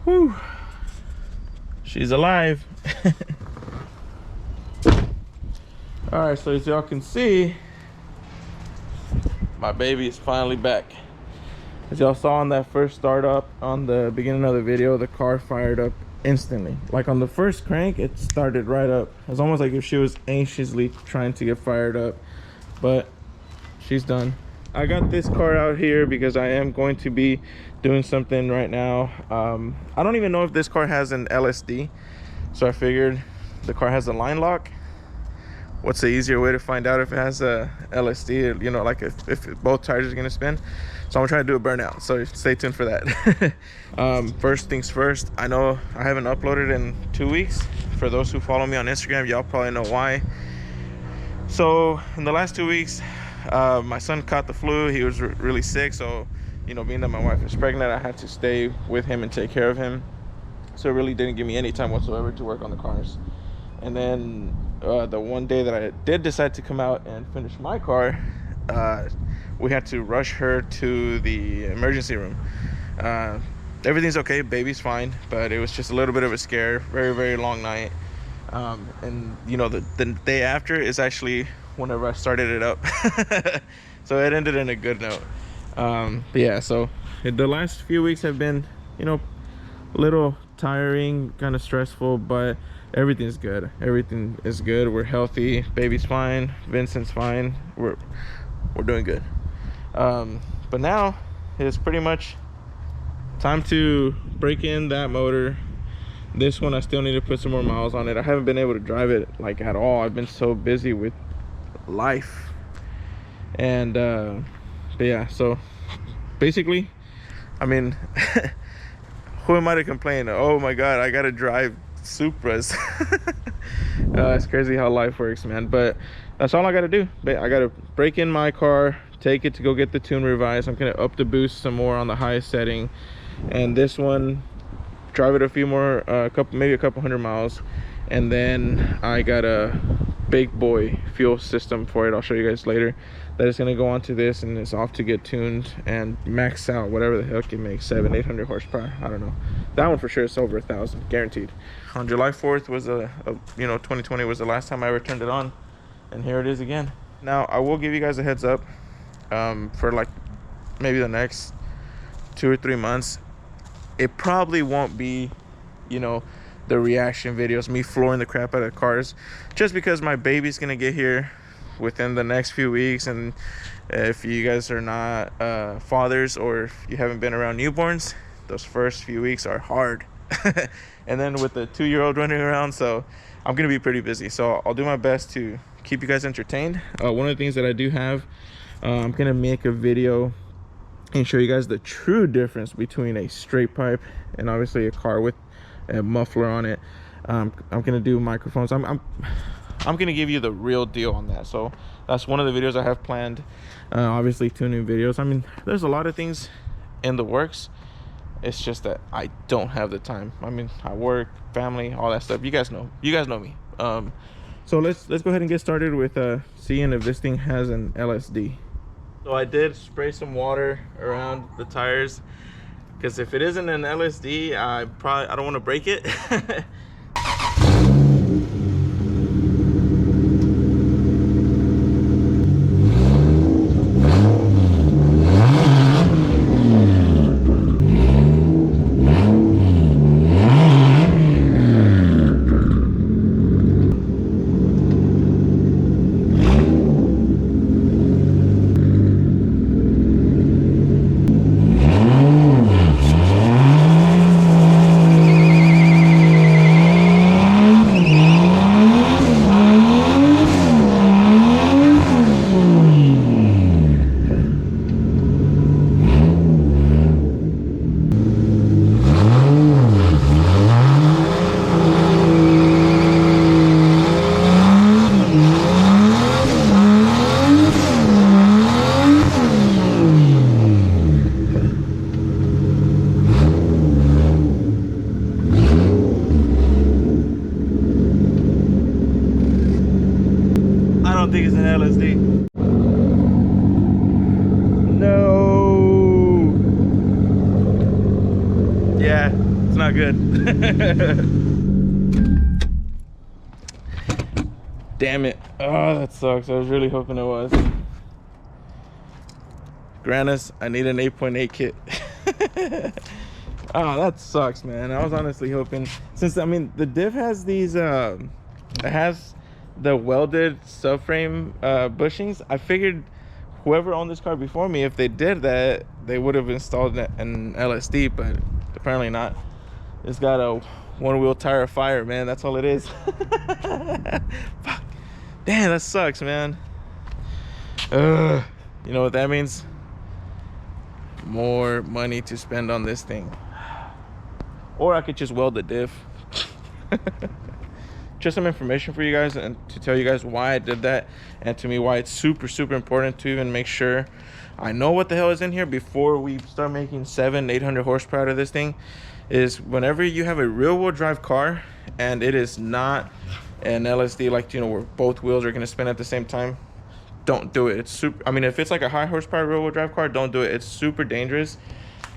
Whew. She's alive. All right, so as y'all can see, my baby is finally back. As y'all saw on that first startup on the beginning of the video, the car fired up instantly. Like on the first crank, it started right up. It was almost like if she was anxiously trying to get fired up, but she's done. I got this car out here because I am going to be doing something right now. I don't even know if this car has an LSD, so I figured the car has a line lock. What's the easier way to find out if it has a LSD, you know, like if both tires are gonna spin? So I'm gonna try to do a burnout, so stay tuned for that. First things first, I know I haven't uploaded in 2 weeks. For those who follow me on Instagram, y'all probably know why. So in the last 2 weeks, my son caught the flu. He was really sick, so you know, being that my wife is pregnant, I had to stay with him and take care of him. So it really didn't give me any time whatsoever to work on the cars. And then the one day that I did decide to come out and finish my car, we had to rush her to the emergency room. Everything's okay, baby's fine, but it was just a little bit of a scare. Very, very long night. And you know, the day after is actually whenever I started it up. So it ended in a good note. But yeah, so the last few weeks have been, you know, a little tiring, kind of stressful, but everything's good. Everything is good. We're healthy. Baby's fine. Vincent's fine. We're doing good. But now it's pretty much time to break in that motor. This one I still need to put some more miles on it. I haven't been able to drive it like at all. I've been so busy with life. And but yeah, so basically, I mean, who am I to complain? Oh my god, I gotta drive Supras. It's crazy how life works, man. But that's all I gotta do. I gotta break in my car, take it to go get the tune revised. I'm gonna up the boost some more on the highest setting, and this one, drive it a few more, maybe a couple hundred miles, and then I got a big boy fuel system for it. I'll show you guys later. That is gonna go onto this, and it's off to get tuned and max out whatever the heck it makes, 700-800 horsepower. I don't know. That one for sure is over 1,000 guaranteed. On July 4th was you know, 2020 was the last time I ever turned it on, and here it is again. Now I will give you guys a heads up, for like maybe the next 2 or 3 months, it probably won't be, you know, the reaction videos, me flooring the crap out of cars, just because my baby's gonna get here within the next few weeks. And if you guys are not fathers, or if you haven't been around newborns, those first few weeks are hard. And then with the 2-year-old running around, so I'm gonna be pretty busy. So I'll do my best to keep you guys entertained. One of the things that I do have, I'm gonna make a video and show you guys the true difference between a straight pipe and obviously a car with a muffler on it. I'm gonna do microphones. I'm gonna give you the real deal on that. So that's one of the videos I have planned. Obviously tuning videos. I mean, there's a lot of things in the works. It's just that I don't have the time. I mean, I work, family, all that stuff. You guys know me. So let's go ahead and get started with seeing if this thing has an LSD. So I did spray some water around the tires, because if it isn't an LSD, I don't want to break it. think it's an LSD. No. Yeah, it's not good. Damn it. Oh, that sucks. I was really hoping it was. Grant I need an 8.8 kit. Oh, that sucks, man. I was honestly hoping, since I mean the diff has these it has the welded subframe bushings. I figured whoever owned this car before me, if they did that, they would have installed an LSD, but apparently not. It's got a one-wheel tire fire, man. That's all it is. Fuck. Damn, that sucks, man. You know what that means? More money to spend on this thing. Or I could just weld the diff. Just some information for you guys, and to tell you guys why I did that, and to me why it's super important to even make sure I know what the hell is in here before we start making 700-800 horsepower out of this thing. Is whenever you have a rear-wheel drive car and it is not an LSD, like, you know, where both wheels are going to spin at the same time, don't do it. It's super, I mean, if it's like a high horsepower rear-wheel drive car, don't do it. It's super dangerous.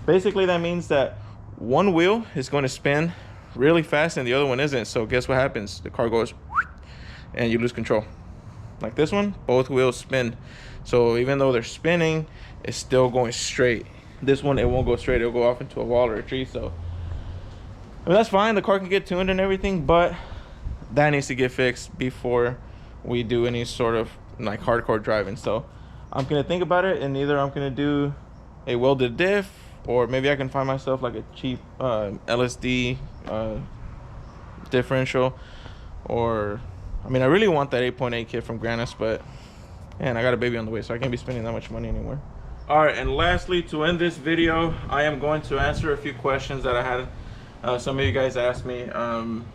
Basically, that means that one wheel is going to spin really fast and the other one isn't. So guess what happens? The car goes and you lose control. like this one, both wheels spin. So even though they're spinning, it's still going straight. This one, it won't go straight. It'll go off into a wall or a tree. So I mean, that's fine. The car can get tuned and everything, but that needs to get fixed before we do any sort of like hardcore driving. So I'm gonna think about it, and either I'm gonna do a welded diff, or maybe I can find myself like a cheap LSD differential, or I mean, I really want that 8.8 kit from Grannis, but man, I got a baby on the way, so I can't be spending that much money anymore. All right, and lastly, to end this video, I am going to answer a few questions that I had. Some of you guys asked me.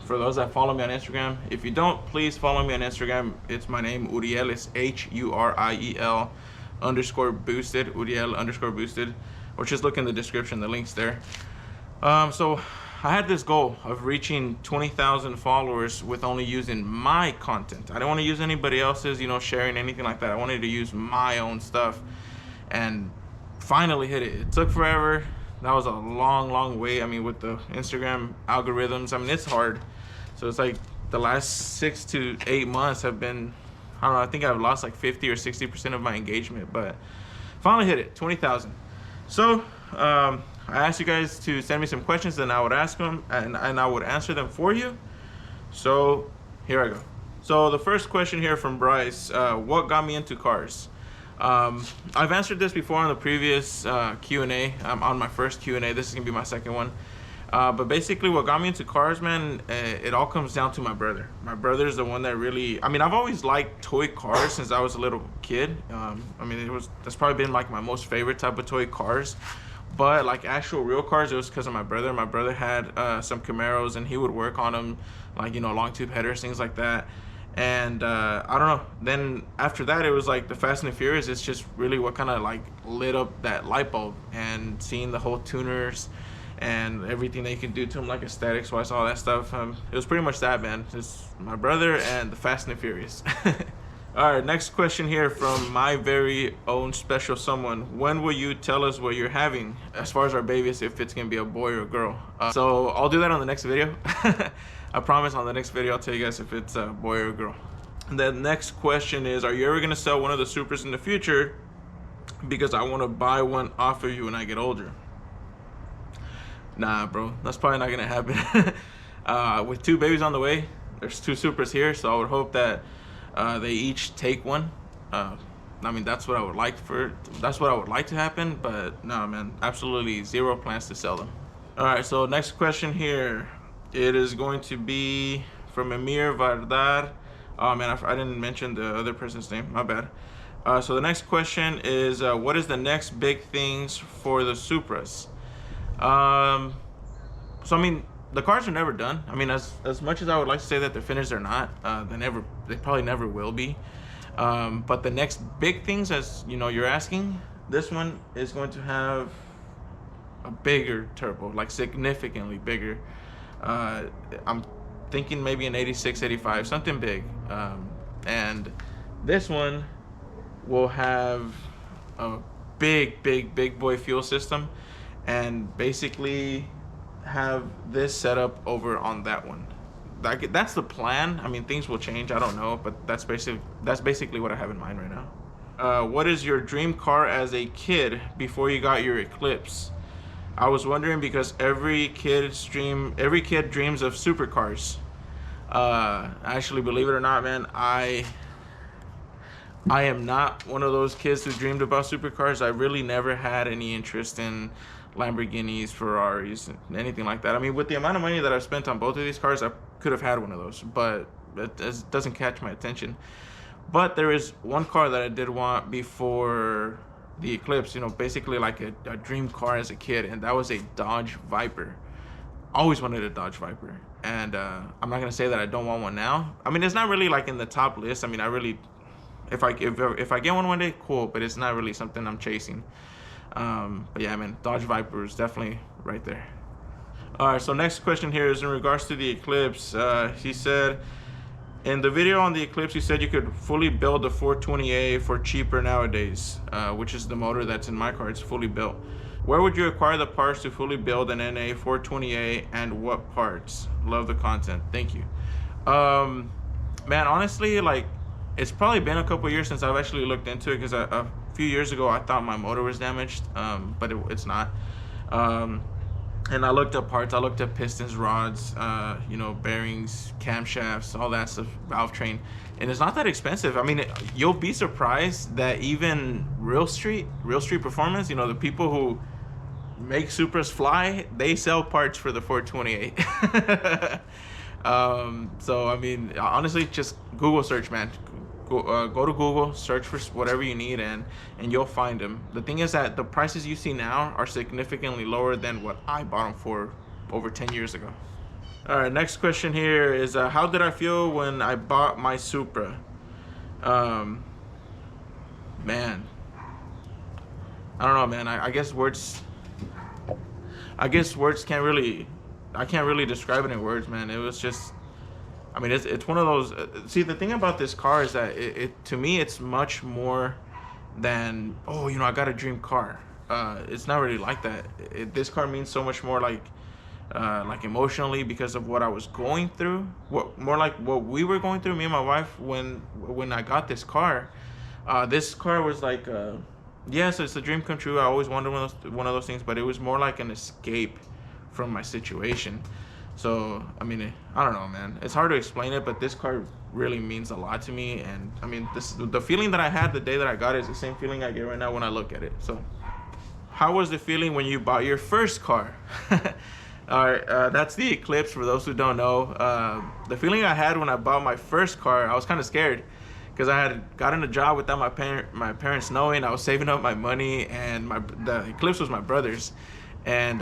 For those that follow me on Instagram, if you don't, please follow me on Instagram. It's my name, Uriel. It's HURIEL _boosted, Uriel _boosted, or just look in the description, the link's there. So I had this goal of reaching 20,000 followers with only using my content. I don't want to use anybody else's, you know, sharing anything like that. I wanted to use my own stuff, and finally hit it. It took forever. That was a long wait. I mean, with the Instagram algorithms, I mean, it's hard. So it's like the last 6 to 8 months have been, I don't know, I think I've lost like 50 or 60% of my engagement, but finally hit it, 20,000. So I asked you guys to send me some questions, and I would ask them, and I would answer them for you. So here I go. So the first question here from Bryce, what got me into cars? I've answered this before on the previous Q&A. On my first Q&A. This is gonna be my second one. But basically what got me into cars, man, it all comes down to my brother. My brother's the one that really, I mean, I've always liked toy cars since I was a little kid. I mean, that's probably been like my most favorite type of toy cars. But like actual real cars, it was because of my brother. My brother had some Camaros, and he would work on them, like, you know, long tube headers, things like that. And I don't know, then after that, it was like the Fast and the Furious. It's just really what kind of like lit up that light bulb, and seeing the whole tuners and everything they can do to them, like aesthetics wise, all that stuff. It was pretty much that, man. Just my brother and the Fast and the Furious. All right, next question here from my very own special someone. When will you tell us what you're having as far as our babies, if it's gonna be a boy or a girl? So I'll do that on the next video. I promise, on the next video I'll tell you guys if it's a boy or a girl. And the next question is, are you ever gonna sell one of the Supras in the future? Because I wanna buy one off of you when I get older. Nah, bro, that's probably not gonna happen. With 2 babies on the way, there's 2 Supras here, so I would hope that they each take one. I mean, that's what I would like to happen, but no, man, absolutely zero plans to sell them. All right, so next question here. It is going to be from Emir Vardar. Oh man, I didn't mention the other person's name, my bad. So the next question is, what is the next big things for the Supras? So I mean, the cars are never done. I mean, as much as I would like to say that they're finished, they're not. They probably never will be. But the next big things, as you know, you're asking, this one is going to have a bigger turbo, like significantly bigger. I'm thinking maybe an 86, 85, something big. And this one will have a big boy fuel system, and basically have this set up over on that one. That's the plan. I mean, things will change, I don't know, but that's basically what I have in mind right now. What is your dream car as a kid before you got your Eclipse? I was wondering because every kid dreams of supercars. Actually, believe it or not, man, I am not one of those kids who dreamed about supercars. I really never had any interest in Lamborghinis, Ferraris, anything like that. I mean, with the amount of money that I've spent on both of these cars, I could have had one of those, but it doesn't catch my attention. But there is one car that I did want before the Eclipse, you know, basically like a dream car as a kid, and that was a Dodge Viper. Always wanted a Dodge Viper, and I'm not gonna say that I don't want one now. I mean, it's not really like in the top list. I mean, I really, if I get one day, cool, but it's not really something I'm chasing. But yeah, man, Dodge Viper is definitely right there. All right, so next question here is in regards to the Eclipse. He said, in the video on the Eclipse, you said you could fully build the 420A for cheaper nowadays, which is the motor that's in my car. It's fully built. Where would you acquire the parts to fully build an NA 420A, and what parts? Love the content. Thank you. Man, honestly, like, it's probably been a couple years since I've actually looked into it, because a few years ago I thought my motor was damaged, but it's not. And I looked up parts. I looked up pistons, rods, you know, bearings, camshafts, all that stuff, valve train, and it's not that expensive. I mean, you'll be surprised that even Real Street Performance, you know, the people who make Supras fly, they sell parts for the 428. So I mean, honestly, just Google search, man. Go to Google, search for whatever you need, and you'll find them. The thing is that the prices you see now are significantly lower than what I bought them for over 10 years ago. All right, next question here is, how did I feel when I bought my Supra? Man, I don't know, man. I guess words can't really, I can't really describe it in words, man. It was just, I mean, it's one of those. See, the thing about this car is that it to me, it's much more than, oh, you know, I got a dream car. It's not really like that. This car means so much more, like emotionally, because of what I was going through. More like what we were going through, me and my wife, when I got this car. This car was like, yes, it's a dream come true. I always wanted one of those things, but it was more like an escape from my situation. So, I mean, I don't know, man. It's hard to explain it, but this car really means a lot to me. And I mean, the feeling that I had the day that I got it is the same feeling I get right now when I look at it. So, how was the feeling when you bought your first car? All right, that's the Eclipse, for those who don't know. The feeling I had when I bought my first car, I was kind of scared, because I had gotten a job without my parents knowing. I was saving up my money, and the Eclipse was my brother's. And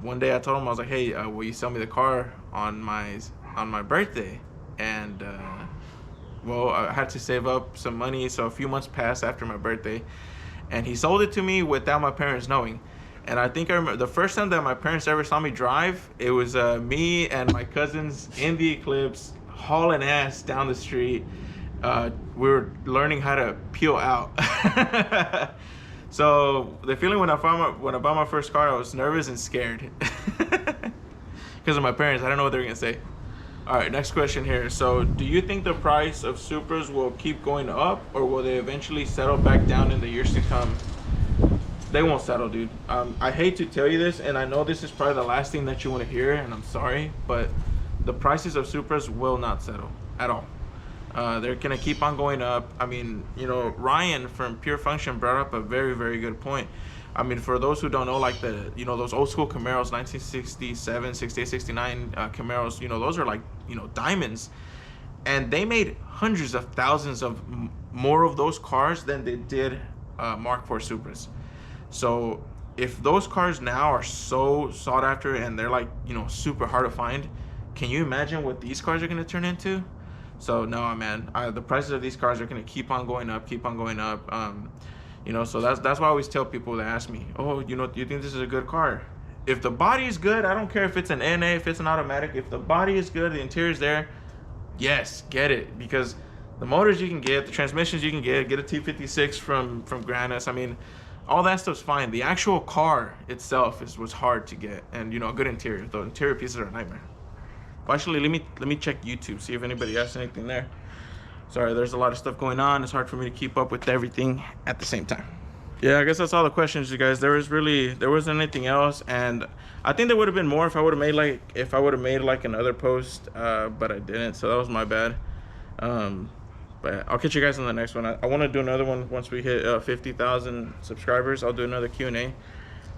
one day I told him, I was like, hey, will you sell me the car on my birthday? And well, I had to save up some money, so a few months passed after my birthday, and he sold it to me without my parents knowing. And I think I remember the first time that my parents ever saw me drive, it was me and my cousins in the Eclipse hauling ass down the street. We were learning how to peel out. So the feeling when I bought my first car, I was nervous and scared because of my parents. I don't know what they're gonna say. All right, next question here. So, do you think the price of Supras will keep going up, or will they eventually settle back down in the years to come? They won't settle, dude. I hate to tell you this, and I know this is probably the last thing that you want to hear, and I'm sorry, but the prices of Supras will not settle at all. They're gonna keep on going up. I mean, you know, Ryan from Pure Function brought up a very, very good point. I mean, for those who don't know, like those old school Camaros, 1967, 68, 69 Camaros, you know, those are like, you know, diamonds. And they made hundreds of thousands of more of those cars than they did Mark IV Supras. So if those cars now are so sought after and they're like, you know, super hard to find, can you imagine what these cars are gonna turn into? So no, man, the prices of these cars are gonna keep on going up. You know, so that's why I always tell people that ask me, oh, you know, do you think this is a good car? If the body is good, I don't care if it's an NA, if it's an automatic. If the body is good, the interior is there, yes, get it. Because the motors you can get, the transmissions you can get a T56 from Granus. I mean, all that stuff's fine. The actual car itself was hard to get, and you know, a good interior. The interior pieces are a nightmare. Well, actually, let me check YouTube, see if anybody asked anything there. Sorry, there's a lot of stuff going on. It's hard for me to keep up with everything at the same time. Yeah, I guess that's all the questions, you guys. There wasn't anything else, and I think there would have been more if I would have made like another post, but I didn't, so that was my bad. But I'll catch you guys on the next one. I want to do another one once we hit 50,000 subscribers. I'll do another Q&A.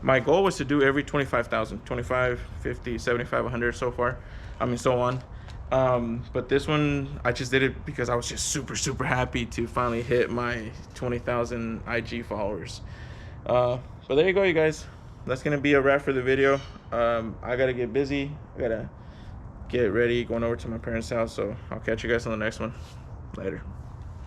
My goal was to do every 25,000, 25, 50, 75, 100 so far. I mean, so on. But this one, I just did it because I was just super happy to finally hit my 20,000 IG followers. But there you go, you guys. That's gonna be a wrap for the video. I gotta get busy. I gotta get ready, going over to my parents' house. So I'll catch you guys on the next one. Later.